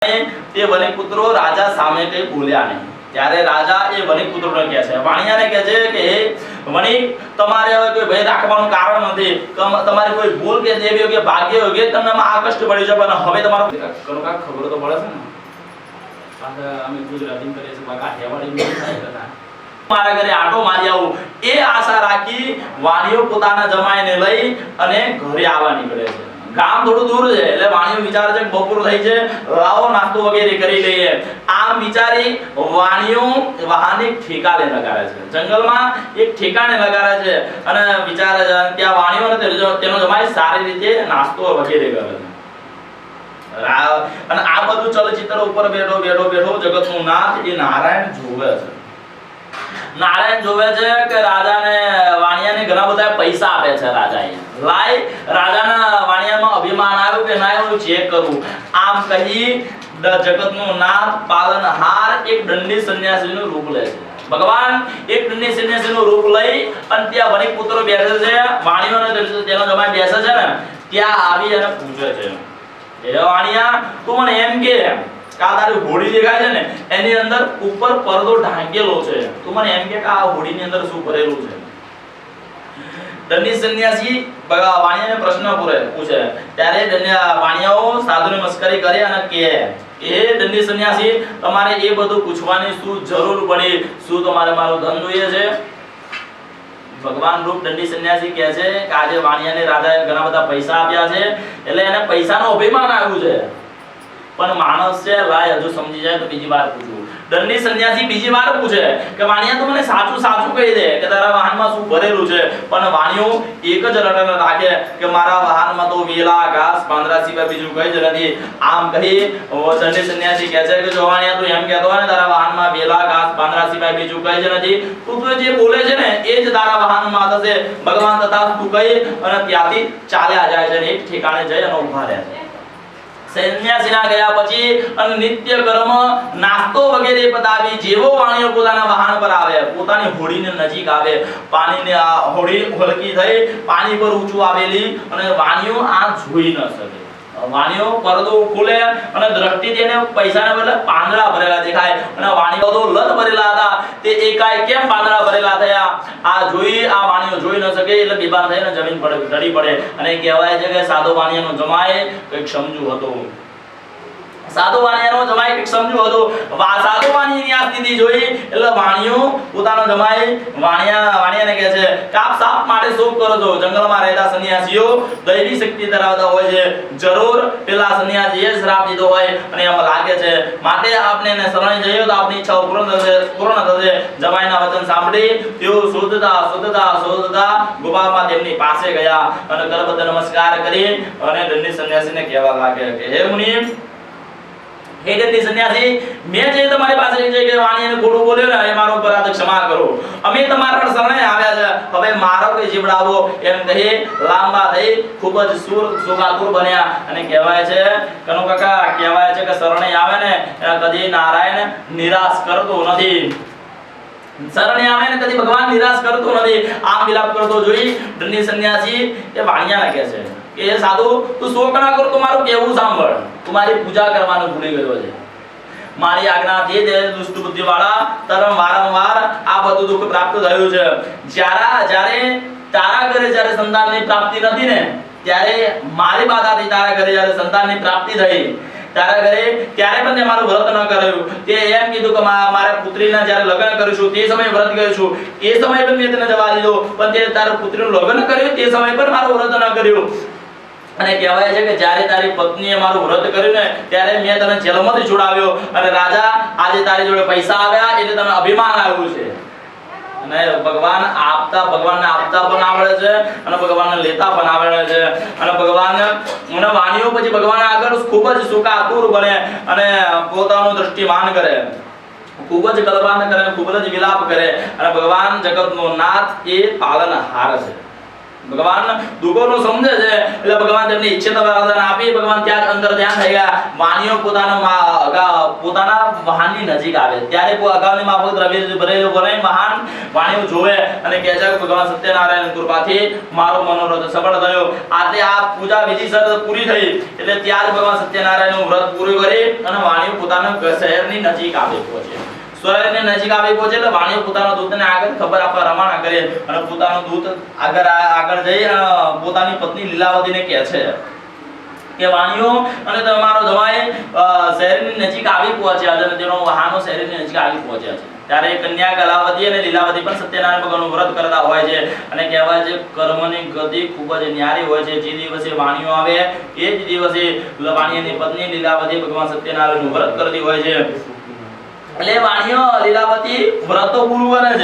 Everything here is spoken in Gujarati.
તે વણિક પુત્રો રાજા સામે કઈ બોલ્યા નહીં। ત્યારે રાજા એ વણિક પુત્રોને કહે છે, વાણિયાને કહે છે કે હે વણિક, તમારે હવે કોઈ ભય રાખવાનું કારણ નથી। તમારી કોઈ ભૂલ કે દેવી કે ભાગ્ય હોય કે તમને આ કષ્ટ પડ્યું છે, પણ હવે તમારો કરો કા ખબર તો પડે છે ને। પાછા અમે ગુજરાતી કરીએ છીએ, બાકા હેવાડી નહીં થાય કથા। મારા ઘરે આટો મારી આવું એ આશા રાખી વાણિયો પોતાના જમાઈને લઈ અને ઘરે આવવા નીકળે છે। ગામ થોડું દૂર છે એટલે વાણિયો વિચારે છે કે બપોર થઈ છે, લાવો નાસ્તો વગેરે કરી લઈએ। આમ વિચારી વાણિયો વાહન એક ઠેકાણે લગાડે છે, જંગલમાં એક ઠેકાણે લગાડે છે અને વિચારે છે ત્યાં વાણિયો ને તેનો જમાઈ સારી રીતે નાસ્તો વગેરે કરે છે। અને આ બધું ચલચિત્ર ઉપર બેઠો બેઠો બેઠો જગતનો નાથ એ નારાયણ જોવે છે। નારાયણ જોવે છે કે રાજાને વાણિયાને ઘણા બધા પૈસા આપે છે રાજાએ। લાય રાજાના વાણિયામાં અભિમાન આવ્યું કે ના હું ચેક કરું। આમ કહી જગતનો નાથ પાલનહાર એક દંડી સંન્યાસીનું રૂપ લે છે। ભગવાન એક દંડી સંન્યાસીનું રૂપ લઈ અને ત્યાં વણિક પુત્રો બેસે છે, વાણિયોને તેનો જમાઈ બેસે છે ને ત્યાં આવી અને પૂછે છે, એ વાણિયા તું મને એમ કે આ તારી હોડી દેખાય છે ને એની અંદર ઉપર પડદો ઢાંકેલો છે, તું મને એમ કે આ હોડીની અંદર શું ભરેલું છે? દંડી સંન્યાસી વાણિયાને પ્રશ્ન પૂછે ત્યારે વાણિયાઓ સાધુની મસ્કરી કરે અને કહે એ દંડી સંન્યાસી, તમારે એ બધું પૂછવાની શું જરૂર પડી? શું તમારે મારું ધન જોઈએ છે? ભગવાન રૂપ દંડી સંન્યાસી કહે છે કે આજે વાણિયાને રાજાએ ઘણા બધા પૈસા આપ્યા છે એટલે એને પૈસાનો અભિમાન આવ્યું છે, પણ માણસ છે લાય હજુ સમજી જાય તો બીજી વાર પૂછું। દંડી સંન્યાસી બીજી વાર પૂછે કે વાણિયા તું મને સાચું સાચું કહી દે કે તારા વાહનમાં શું ભરેલું છે? પણ વાણિયો એક જ રટણ રાખે કે મારા વાહનમાં તો વેલા ઘાસ પાંદડા સિવાય બીજું કઈ જ નથી। આમ કહી દંડી સંન્યાસી કહે છે કે જો વાણિયા તું એમ કહેતો હોય ને તારા વાહનમાં વેલા ઘાસ પાંદડા સિવાય બીજું કઈ જ નથી, તું જે બોલે છે ને એ જ તારા વાહનમાં થશે। ભગવાન તથાસ્તુ કહી અને ત્યાંથી ચાલ્યા જાય છે અને એક ઠેકાણે જઈ અને ઊભા રહે છે। સંન્યાસીના ગયા પછી અને નિત્ય કર્મ નાસ્તો વગેરે પતાવી જેવો વાણિયો પોતાના વાહન પર આવે, પોતાની હોડીની નજીક આવે, પાણીની હોડી હલકી થઈ પાણી પર ઊંચું આવેલી અને વાણિયો આ જોઈ ન શકે। વાણિયો પડદો ખોલે અને દ્રષ્ટિથી એને પૈસાને બદલે પાંદડા ભરેલા દેખાય અને વાણિયો તો લત ભરેલા હતા તે એકાએક કેમ પાંદડા ભરેલા થયા આ જોઈ આ વાણિયો જોઈ ન શકે એટલે બીમાર થઈને જમીન પર ઢળી પડે અને કહેવાય છે કે સાધુ વાણિયાનો જમાઈ કઈક સમજુ હતો। સાધુ વાણિયાનો જમાઈ કઈક સમજુ હતો। સાધુ વાણિયાની આ સ્થિતિ જોઈ એટલે વાણિયો પોતાનો જમાઈ વાણિયાને કહે છે કે આપ સાપ માટે શું કરો છો? જંગલમાં રહેતા સંન્યાસીઓ દૈવી શક્તિ ધરાવતા હોય છે, જરૂર પેલા સંન્યાસીએ શ્રાપ દીધો હોય અને એમ લાગે છે, માટે આપને એને શરણે જઈએ તો આપની ઈચ્છાઓ પૂર્ણ થશે। જમાઈના વચન સાંભળી તેઓ શોધતા ગુફામાં તેમની પાસે ગયા અને કરબદ્ધ નમસ્કાર કરી અને દંડી સંન્યાસીને કહેવા લાગે કે હે મુનિ, હે દંડી સંન્યાસી, મેં જે તમારી પાસે જે કે વાણિયાને ખોટું બોલ્યો ને એ મારો અપરાધ ક્ષમા કરો। અમે તમારા શરણે આવ્યા છે, હવે મારો કોઈ જીવડાવો એમ કહી લાંબા થઈ ખૂબ જ સુગાતુર બન્યા અને કહેવાય છે કનુ કાકા કહેવાય છે કે શરણે આવે ને કદી નારાયણ નિરાશ કરતો નથી। શરણે આવે ને કદી ભગવાન નિરાશ કરતો નથી। આમ વિલાપ કરતો જોઈ દંડી સંન્યાસી એ વાણિયાને કહે છે કે એ સાધુ તું શોક ના કર, તું મારું કહેવું સાંભળ, તું મારી પૂજા કરવાનું ભૂલી ગયો છે। મારી આજ્ઞાથી તે દુષ્ટ બુદ્ધિ વાળા તરમ વારંવાર આ બધું દુઃખ પ્રાપ્ત થયું છે। જ્યારે તારા ઘરે જ્યારે સંતાનની પ્રાપ્તિ નથી ને ત્યારે મારી બાધાથી તારા ઘરે જ્યારે સંતાનની પ્રાપ્તિ થઈ તારા ઘરે ત્યારે પણ તે મારું વ્રત ન કર્યું। તે એમ કીધું કે મારા પુત્રીના જ્યારે લગ્ન કરીશું તે સમયે વ્રત કરીશું, એ સમયે પણ મેં તને જવા દીધો, પણ તે તારા પુત્રીનું લગ્ન કર્યું તે સમયે પણ મારું વ્રત ન કર્યું। અને કહેવાય છે કે જ્યારે તારી પત્નીએ મારું વ્રત કર્યું ને ત્યારે મેં તને જેલમાંથી છોડાવ્યો અને રાજા આજે તારી જોડે પૈસા આવ્યા એટલે તને અભિમાન આવ્યું છે। અને ભગવાનને આપતા પણ આવડે છે અને ભગવાનને લેતા પણ આવડે છે અને વાણીઓ પછી ભગવાન આગળ ખૂબ જ સુકાતુર બને અને પોતાનું દ્રષ્ટિમાન કરે, ખૂબ જ કલ્પના કરે, ખૂબ જ વિલાપ કરે અને ભગવાન જગતનો નાથ એ પાલનહાર છે। ભગવાન દુઃખોનું સમજે છે એટલે ભગવાન તેમની ઈચ્છિત વરદાન આપી ભગવાન ત્યાં જ અંદર ધ્યાન થઈ ગયા વાણીઓ પોતાના વાહનની નજીક આવે ત્યારે કોઈ અગાઉની માફક દ્રવ્ય ભરેલું ભરાઈ મહાન વાણીઓ જોવે અને કહે છે કે ભગવાન સત્યનારાયણ કૃપાથી મારો મનોરથ સફળ થયો આજે આ પૂજા વિધિસર પૂરી થઈ એટલે ત્યાં જ ભગવાન સત્યનારાયણનું વ્રત પૂરું કરી અને વાણીઓ પોતાના શહેરની નજીક આવી પહોંચે શહેરની નજીક આવી પહોંચે એટલે વાણીઓ પોતાના દૂતને આગળ ખબર આપવા રવાના કરે અને પોતાનો દૂત આગળ જઈ પોતાની પત્ની લીલાવતીને કહે છે કે વાણીઓ અને તમારો જમાઈ શહેરની નજીક આવી પહોંચ્યા છે અને તેનો વાહનો શહેરની નજીક આવી પહોંચ્યા છે ત્યારે કન્યા કલાવતી અને લીલાવતી પણ સત્યનારાયણ ભગવાનનું વ્રત કરતા હોય છે અને કહેવાય છે કર્મની ગતિ ખૂબ જ ન્યારી હોય છે જે દિવસે વાણીઓ આવે એ જ દિવસે વાણીની પત્ની લીલાવતી ભગવાન સત્યનારાયણનું વ્રત કરતી હોય છે એટલે વાણીઓ લીલાવતી વ્રત પૂરું કરે છે